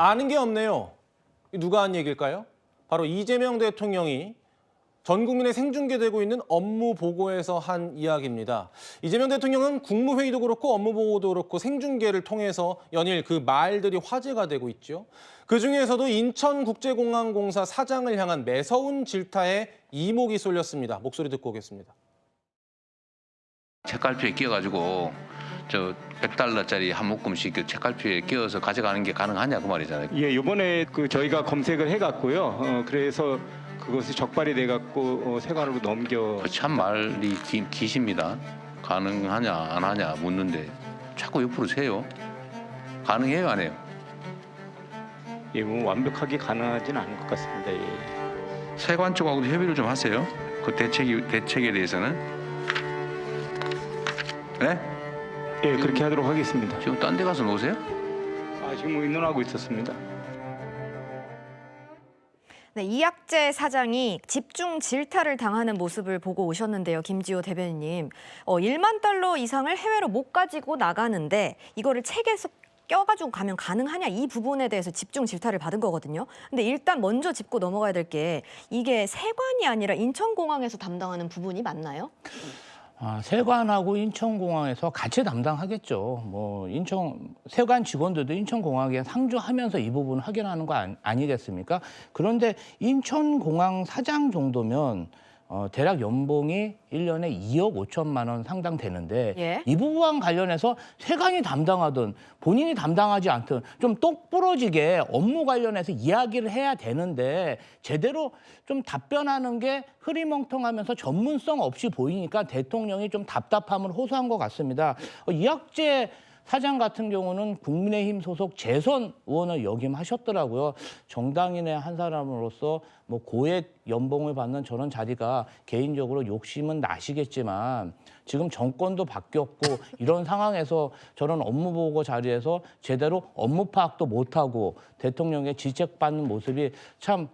아는 게 없네요. 누가 한 얘기일까요? 바로 이재명 대통령이 전 국민에 생중계되고 있는 업무 보고에서 한 이야기입니다. 이재명 대통령은 국무회의도 그렇고 업무 보고도 그렇고 생중계를 통해서 연일 그 말들이 화제가 되고 있죠. 그중에서도 인천국제공항공사 사장을 향한 매서운 질타에 이목이 쏠렸습니다. 목소리 듣고 오겠습니다. 책갈피에 끼워가지고 저 $100짜리 한 묶음씩 그 책갈피에 끼워서 가져가는 게 가능하냐 그 말이잖아요. 예, 이번에 저희가 검색을 해갔고요. 그래서 그것이 적발이 돼갖고 세관으로 넘겨. 참 말이 기십니다. 가능하냐 안 하냐 묻는데 자꾸 옆으로 세요. 가능해요 안 해요? 예, 뭐 완벽하게 가능하진 않은 것 같습니다. 예. 세관 쪽하고도 협의를 좀 하세요. 그 대책에 대해서는. 네? 예, 그렇게 하도록 하겠습니다. 지금 딴 데 가서 노세요? 지금 뭐 의논하고 있었습니다. 네, 이학재 사장이 집중 질타를 당하는 모습을 보고 오셨는데요. 김지호 대변인님. 1만 달러 이상을 해외로 못 가지고 나가는데 이거를 책에 껴가지고 가면 가능하냐 이 부분에 대해서 집중 질타를 받은 거거든요. 근데 일단 먼저 짚고 넘어가야 될 게 이게 세관이 아니라 인천공항에서 담당하는 부분이 맞나요? 세관하고 인천공항에서 같이 담당하겠죠. 세관 직원들도 인천공항에 상주하면서 이 부분 확인하는 거 아니겠습니까? 그런데 인천공항 사장 정도면 대략 연봉이 1년에 2억 5천만 원 상당 되는데 예? 이 부분과 관련해서 세관이 담당하든 본인이 담당하지 않든 좀 똑부러지게 업무 관련해서 이야기를 해야 되는데 제대로 좀 답변하는 게 흐리멍텅하면서 전문성 없이 보이니까 대통령이 좀 답답함을 호소한 것 같습니다. 이학재 사장 같은 경우는 국민의힘 소속 재선 의원을 역임하셨더라고요. 정당인의 한 사람으로서 고액 연봉을 받는 저런 자리가 개인적으로 욕심은 나시겠지만 지금 정권도 바뀌었고 이런 상황에서 저런 업무 보고 자리에서 제대로 업무 파악도 못하고 대통령의 지적받는 모습이 참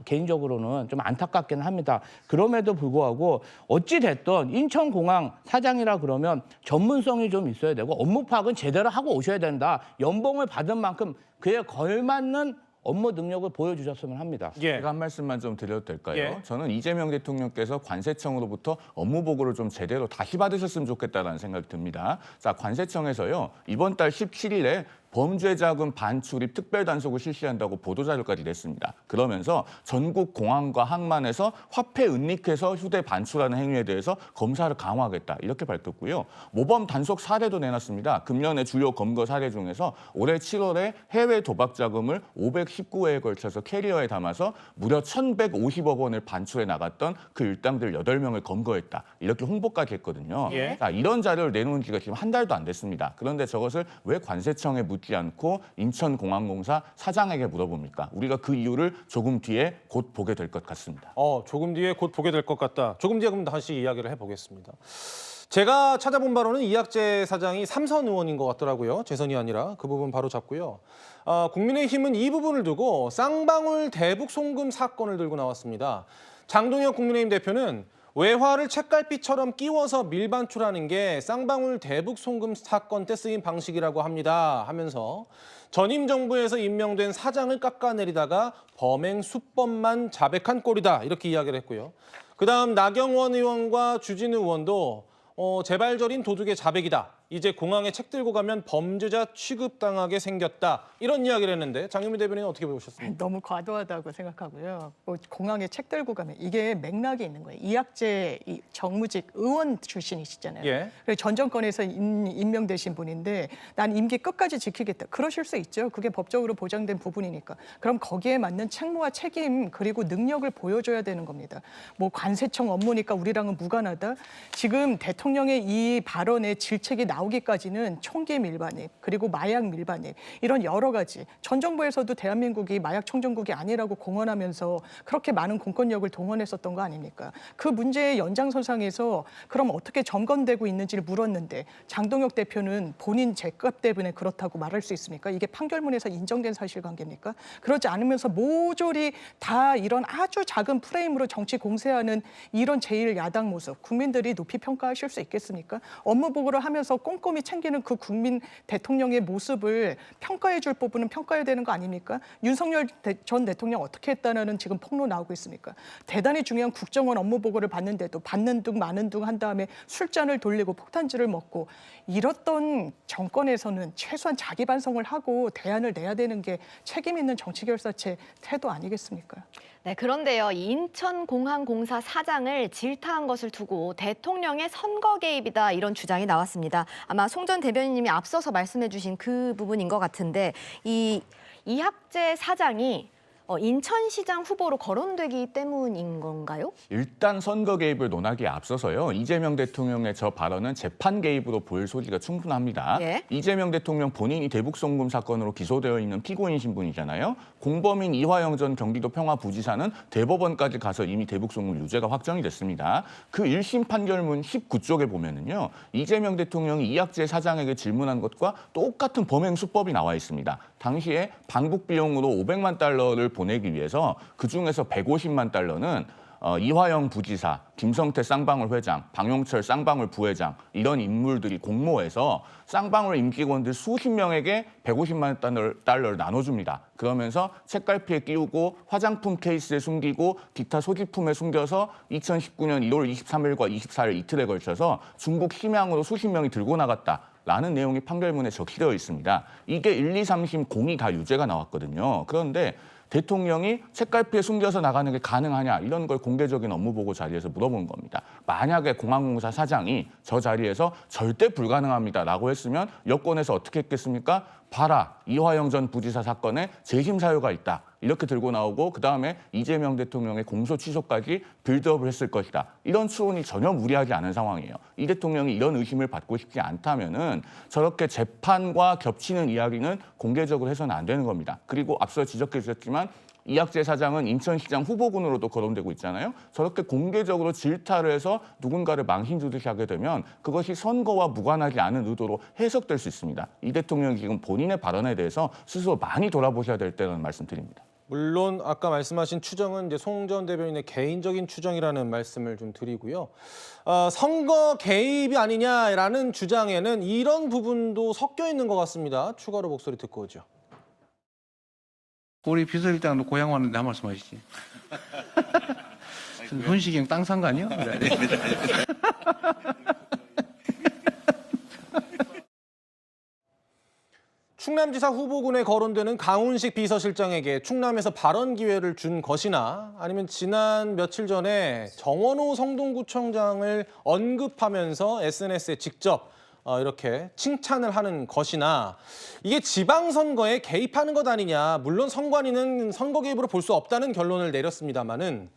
개인적으로는 좀 안타깝긴 합니다. 그럼에도 불구하고 어찌 됐든 인천공항 사장이라 그러면 전문성이 좀 있어야 되고 업무 파악은 제대로 하고 오셔야 된다. 연봉을 받은 만큼 그에 걸맞는 업무 능력을 보여주셨으면 합니다. 예. 제가 한 말씀만 좀 드려도 될까요? 예. 저는 이재명 대통령께서 관세청으로부터 업무 보고를 좀 제대로 다시 받으셨으면 좋겠다는 생각이 듭니다. 자, 관세청에서요. 이번 달 17일에 범죄자금 반출입 특별단속을 실시한다고 보도자료까지 냈습니다. 그러면서 전국 공항과 항만에서 화폐 은닉해서 휴대 반출하는 행위에 대해서 검사를 강화하겠다 이렇게 밝혔고요. 모범 단속 사례도 내놨습니다. 금년의 주요 검거 사례 중에서 올해 7월에 해외 도박 자금을 519회에 걸쳐서 캐리어에 담아서 무려 1,150억 원을 반출해 나갔던 그 일당들 8명을 검거했다. 이렇게 홍보까지 했거든요. 예. 자, 이런 자료를 내놓은 지가 지금 한 달도 안 됐습니다. 그런데 저것을 왜 관세청에 묻지 않고 인천공항공사 사장에게 물어봅니까? 우리가 그 이유를 조금 뒤에 곧 보게 될 것 같습니다. 조금 뒤에 곧 보게 될 것 같다. 조금 뒤에 그럼 다시 이야기를 해보겠습니다. 제가 찾아본 바로는 이학재 사장이 삼선 의원인 것 같더라고요. 재선이 아니라 그 부분 바로 잡고요. 국민의힘은 이 부분을 두고 쌍방울 대북 송금 사건을 들고 나왔습니다. 장동혁 국민의힘 대표는 외화를 책갈피처럼 끼워서 밀반출하는 게 쌍방울 대북 송금 사건 때 쓰인 방식이라고 합니다 하면서 전임 정부에서 임명된 사장을 깎아내리다가 범행 수법만 자백한 꼴이다 이렇게 이야기를 했고요. 그다음 나경원 의원과 주진우 의원도 재발절인 도둑의 자백이다. 이제 공항에 책 들고 가면 범죄자 취급당하게 생겼다. 이런 이야기를 했는데 장유미 대변인은 어떻게 보셨습니까? 너무 과도하다고 생각하고요. 공항에 책 들고 가면 이게 맥락이 있는 거예요. 이학재 정무직 의원 출신이시잖아요. 예. 그래서 전 정권에서 임명되신 분인데 난 임기 끝까지 지키겠다. 그러실 수 있죠. 그게 법적으로 보장된 부분이니까. 그럼 거기에 맞는 책무와 책임 그리고 능력을 보여줘야 되는 겁니다. 관세청 업무니까 우리랑은 무관하다. 지금 대통령의 이 발언에 질책이 나오기까지는 총기 밀반입 그리고 마약 밀반입 이런 여러 가지 전 정부에서도 대한민국이 마약 청정국이 아니라고 공언하면서 그렇게 많은 공권력을 동원했었던 거 아닙니까? 그 문제의 연장선상에서 그럼 어떻게 점검되고 있는지를 물었는데 장동혁 대표는 본인 죗값 때문에 그렇다고 말할 수 있습니까? 이게 판결문에서 인정된 사실관계입니까? 그러지 않으면서 모조리 다 이런 아주 작은 프레임으로 정치 공세하는 이런 제1야당 모습 국민들이 높이 평가하실 수 있겠습니까? 업무 보고를 하면서 꼭 꼼꼼히 챙기는 그 국민 대통령의 모습을 평가해 줄 부분은 평가해야 되는 거 아닙니까? 윤석열 전 대통령 어떻게 했다는 지금 폭로 나오고 있습니까? 대단히 중요한 국정원 업무 보고를 받는데도 받는 둥 마는 둥 한 다음에 술잔을 돌리고 폭탄주를 먹고 이렇던 정권에서는 최소한 자기 반성을 하고 대안을 내야 되는 게 책임 있는 정치결사체 태도 아니겠습니까? 네, 그런데요. 이 인천공항공사 사장을 질타한 것을 두고 대통령의 선거 개입이다 이런 주장이 나왔습니다. 아마 송 전 대변인님이 앞서서 말씀해 주신 그 부분인 것 같은데 이 이학재 사장이 인천시장 후보로 거론되기 때문인 건가요? 일단 선거 개입을 논하기에 앞서서요. 이재명 대통령의 저 발언은 재판 개입으로 보일 소지가 충분합니다. 예. 이재명 대통령 본인이 대북송금 사건으로 기소되어 있는 피고인 신분이잖아요. 공범인 이화영 전 경기도 평화부지사는 대법원까지 가서 이미 대북송금 유죄가 확정이 됐습니다. 그 1심 판결문 19쪽에 보면은요. 이재명 대통령이 이학재 사장에게 질문한 것과 똑같은 범행 수법이 나와 있습니다. 당시에 방북 비용으로 500만 달러를 보내기 위해서 그중에서 150만 달러는 이화영 부지사, 김성태 쌍방울 회장, 방용철 쌍방울 부회장 이런 인물들이 공모해서 쌍방울 임직원들 수십 명에게 150만 달러를 나눠줍니다. 그러면서 책갈피에 끼우고 화장품 케이스에 숨기고 기타 소지품에 숨겨서 2019년 1월 23일과 24일 이틀에 걸쳐서 중국 심양으로 수십 명이 들고 나갔다. 라는 내용이 판결문에 적시되어 있습니다. 이게 1, 2, 3심 공이 다 유죄가 나왔거든요. 그런데 대통령이 책갈피에 숨겨서 나가는 게 가능하냐 이런 걸 공개적인 업무보고 자리에서 물어본 겁니다. 만약에 공항공사 사장이 저 자리에서 절대 불가능합니다라고 했으면 여권에서 어떻게 했겠습니까? 봐라, 이화영 전 부지사 사건에 재심 사유가 있다. 이렇게 들고 나오고 그다음에 이재명 대통령의 공소 취소까지 빌드업을 했을 것이다. 이런 추론이 전혀 무리하지 않은 상황이에요. 이 대통령이 이런 의심을 받고 싶지 않다면은 저렇게 재판과 겹치는 이야기는 공개적으로 해서는 안 되는 겁니다. 그리고 앞서 지적해 주셨지만 이학재 사장은 인천시장 후보군으로도 거론되고 있잖아요. 저렇게 공개적으로 질타를 해서 누군가를 망신 주듯이 하게 되면 그것이 선거와 무관하지 않은 의도로 해석될 수 있습니다. 이 대통령이 지금 본인의 발언에 대해서 스스로 많이 돌아보셔야 될 때라는 말씀드립니다. 물론 아까 말씀하신 추정은 이제 송 전 대변인의 개인적인 추정이라는 말씀을 좀 드리고요. 선거 개입이 아니냐라는 주장에는 이런 부분도 섞여 있는 것 같습니다. 추가로 목소리 듣고 오죠. 우리 비서실장도 고향 왔는데 한 말씀 하시지. 현식이 형 땅 산 거 아니야? 충남지사 후보군에 거론되는 강훈식 비서실장에게 충남에서 발언 기회를 준 것이나 아니면 지난 며칠 전에 정원호 성동구청장을 언급하면서 SNS에 직접 이렇게 칭찬을 하는 것이나 이게 지방선거에 개입하는 것 아니냐. 물론 선관위는 선거 개입으로 볼 수 없다는 결론을 내렸습니다마는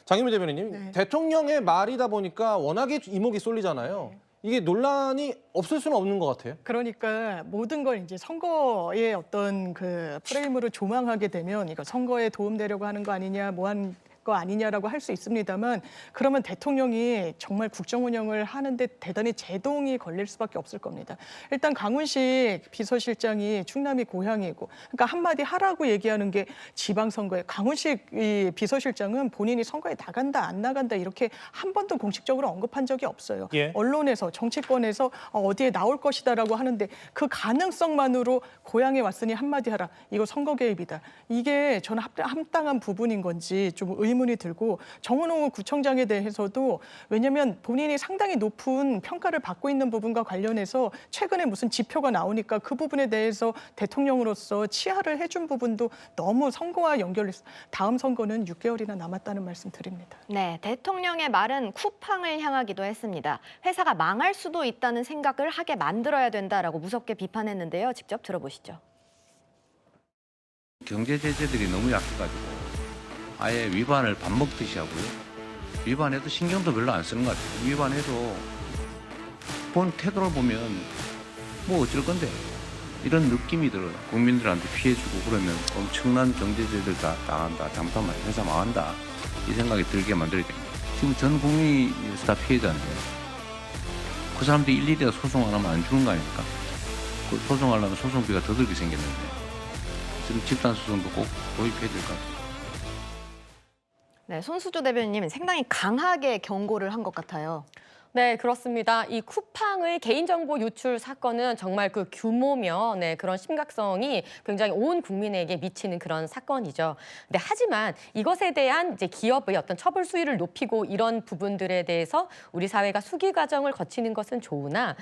장윤미 대변인님, 네. 대통령의 말이다 보니까 워낙에 이목이 쏠리잖아요. 이게 논란이 없을 수는 없는 것 같아요. 그러니까 모든 걸 이제 선거의 어떤 그 프레임으로 조망하게 되면 이거 선거에 도움되려고 하는 거 아니냐, 뭐한 거 아니냐라고 할 수 있습니다만 그러면 대통령이 정말 국정 운영을 하는데 대단히 제동이 걸릴 수밖에 없을 겁니다. 일단 강훈식 비서실장이 충남이 고향이고 그러니까 한마디 하라고 얘기하는 게 지방선거에 강훈식 이 비서실장은 본인이 선거에 나간다 안 나간다 이렇게 한 번도 공식적으로 언급한 적이 없어요. 예. 언론에서 정치권에서 어디에 나올 것이다라고 하는데 그 가능성만으로 고향에 왔으니 한마디 하라. 이거 선거 개입이다. 이게 저는 합당한 부분인 건지 좀 의문이 들고 정원호 구청장에 대해서도 왜냐하면 본인이 상당히 높은 평가를 받고 있는 부분과 관련해서 최근에 무슨 지표가 나오니까 그 부분에 대해서 대통령으로서 치하를 해준 부분도 너무 선거와 연결해서 다음 선거는 6개월이나 남았다는 말씀 드립니다. 네, 대통령의 말은 쿠팡을 향하기도 했습니다. 회사가 망할 수도 있다는 생각을 하게 만들어야 된다라고 무섭게 비판했는데요. 직접 들어보시죠. 경제 제재들이 너무 약해가지고 아예 위반을 밥 먹듯이 하고요. 위반해도 신경도 별로 안 쓰는 것 같아요. 위반해도 본 태도를 보면 뭐 어쩔 건데 이런 느낌이 들어요. 국민들한테 피해주고 그러면 엄청난 경제 제재들 다 당한다. 잘못하면 회사 망한다. 이 생각이 들게 만들어야 됩니다. 지금 전 국민이 다 피해자인데 그 사람들이 일일이 소송 안 하면 안 주는 거 아닙니까? 그 소송하려면 소송비가 더 들게 생겼는데 지금 집단 소송도 꼭 도입해야 될 것 같아요. 네, 손수조 대변인님 상당히 강하게 경고를 한 것 같아요. 네, 그렇습니다. 이 쿠팡의 개인정보 유출 사건은 정말 그 규모며 그런 심각성이 굉장히 온 국민에게 미치는 그런 사건이죠. 근데 하지만 이것에 대한 이제 기업의 어떤 처벌 수위를 높이고 이런 부분들에 대해서 우리 사회가 수기 과정을 거치는 것은 좋으나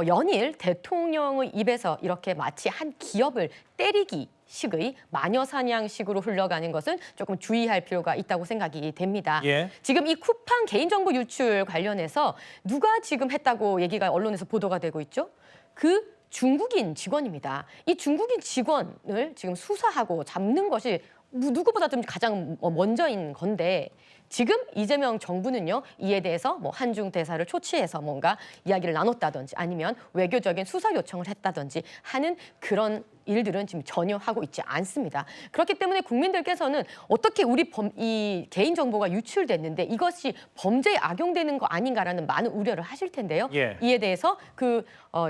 연일 대통령의 입에서 이렇게 마치 한 기업을 때리기 식의 마녀 사냥식으로 흘러가는 것은 조금 주의할 필요가 있다고 생각이 됩니다. 예. 지금 이 쿠팡 개인정보 유출 관련해서 누가 지금 했다고 얘기가 언론에서 보도가 되고 있죠? 그 중국인 직원입니다. 이 중국인 직원을 지금 수사하고 잡는 것이 누구보다도 가장 먼저인 건데 지금 이재명 정부는요 이에 대해서 뭐 한중 대사를 초치해서 뭔가 이야기를 나눴다든지 아니면 외교적인 수사 요청을 했다든지 하는 그런 일들은 지금 전혀 하고 있지 않습니다. 그렇기 때문에 국민들께서는 어떻게 우리 이 개인정보가 유출됐는데 이것이 범죄에 악용되는 거 아닌가라는 많은 우려를 하실 텐데요. 예. 이에 대해서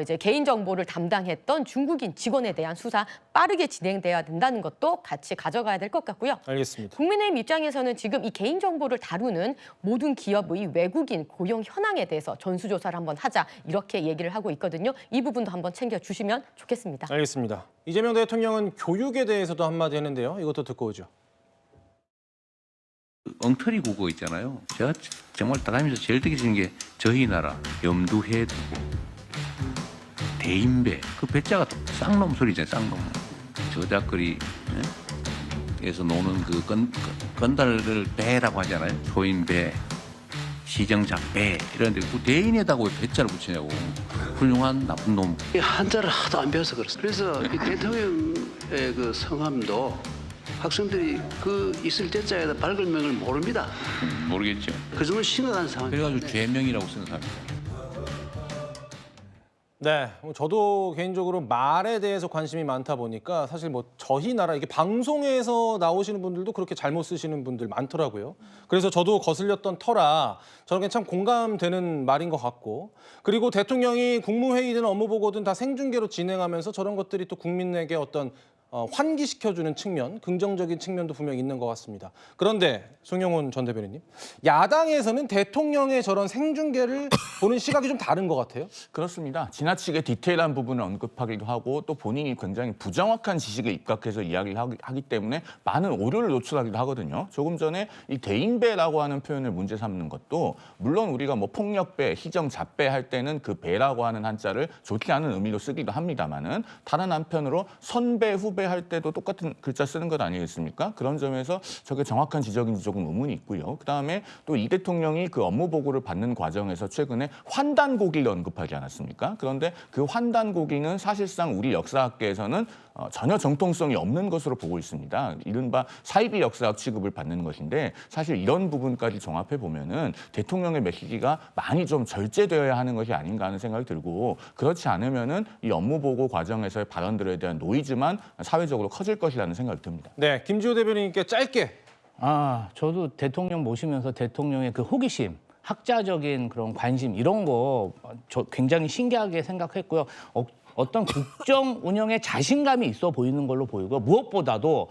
이제 개인정보를 담당했던 중국인 직원에 대한 수사 빠르게 진행돼야 된다는 것도 같이 가져가야 될 것 같고요. 알겠습니다. 국민의힘 입장에서는 지금 이 개인정보를 다루는 모든 기업의 외국인 고용 현황에 대해서 전수조사를 한번 하자 이렇게 얘기를 하고 있거든요. 이 부분도 한번 챙겨주시면 좋겠습니다. 알겠습니다. 이재명 대통령은 교육에 대해서도 한마디 했는데요. 이것도 듣고 오죠. 엉터리 국어 있잖아요. 제가 정말 다니면서 제일 듣기 싫은 게 저희 나라 염두해 두고 대인배 그 배자가 쌍놈 소리잖아요. 쌍놈 저작거리 에서 노는 그 건달을 배라고 하잖아요. 소인배 시정작배 이런데 그 대인에다가 왜 배자를 붙이냐고. 훌륭한 나쁜 놈. 이 한자를 하도 안 배워서 그렇습니다. 그래서 이 대통령의 그 성함도 학생들이 그 있을 때자에다 발글명을 모릅니다. 모르겠죠. 그 정도 심각한 상황. 그래가지고 죄명이라고 생각합니다. 네, 저도 개인적으로 말에 대해서 관심이 많다 보니까 사실 뭐 저희 나라 이게 방송에서 나오시는 분들도 그렇게 잘못 쓰시는 분들 많더라고요. 그래서 저도 거슬렸던 터라 저는 참 공감되는 말인 것 같고 그리고 대통령이 국무회의든 업무보고든 다 생중계로 진행하면서 저런 것들이 또 국민에게 어떤 환기시켜주는 측면, 긍정적인 측면도 분명히 있는 것 같습니다. 그런데 송영훈 전 대변인님, 야당에서는 대통령의 저런 생중계를 보는 시각이 좀 다른 것 같아요. 그렇습니다. 지나치게 디테일한 부분을 언급하기도 하고 또 본인이 굉장히 부정확한 지식에 입각해서 이야기를 하기 때문에 많은 오류를 노출하기도 하거든요. 조금 전에 이 대인배라고 하는 표현을 문제 삼는 것도 물론 우리가 뭐 폭력배, 희정잡배 할 때는 그 배라고 하는 한자를 좋지 않은 의미로 쓰기도 합니다만은 다른 한편으로 선배, 후배 할 때도 똑같은 글자 쓰는 것 아니겠습니까? 그런 점에서 저게 정확한 지적인지 조금 의문이 있고요. 그다음에 또 이 대통령이 그 업무 보고를 받는 과정에서 최근에 환단고기를 언급하지 않았습니까? 그런데 그 환단고기는 사실상 우리 역사학계에서는 전혀 정통성이 없는 것으로 보고 있습니다. 이른바 사이비 역사학 취급을 받는 것인데 사실 이런 부분까지 종합해 보면은 대통령의 메시지가 많이 좀 절제되어야 하는 것이 아닌가 하는 생각이 들고 그렇지 않으면은 이 업무 보고 과정에서의 발언들에 대한 노이즈만 사회적으로 커질 것이라는 생각이 듭니다. 네, 김지호 대변인님께 짧게. 저도 대통령 모시면서 대통령의 그 호기심, 학자적인 그런 관심 이런 거 저 굉장히 신기하게 생각했고요. 어떤 국정 운영에 자신감이 있어 보이는 걸로 보이고 무엇보다도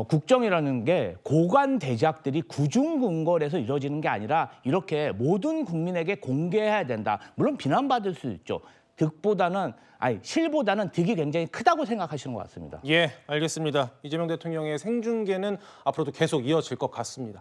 국정이라는 게 고관 대작들이 구중궁궐에서 이루어지는 게 아니라 이렇게 모든 국민에게 공개해야 된다. 물론 비난받을 수 있죠. 실보다는 득이 굉장히 크다고 생각하시는 것 같습니다. 예, 알겠습니다. 이재명 대통령의 생중계는 앞으로도 계속 이어질 것 같습니다.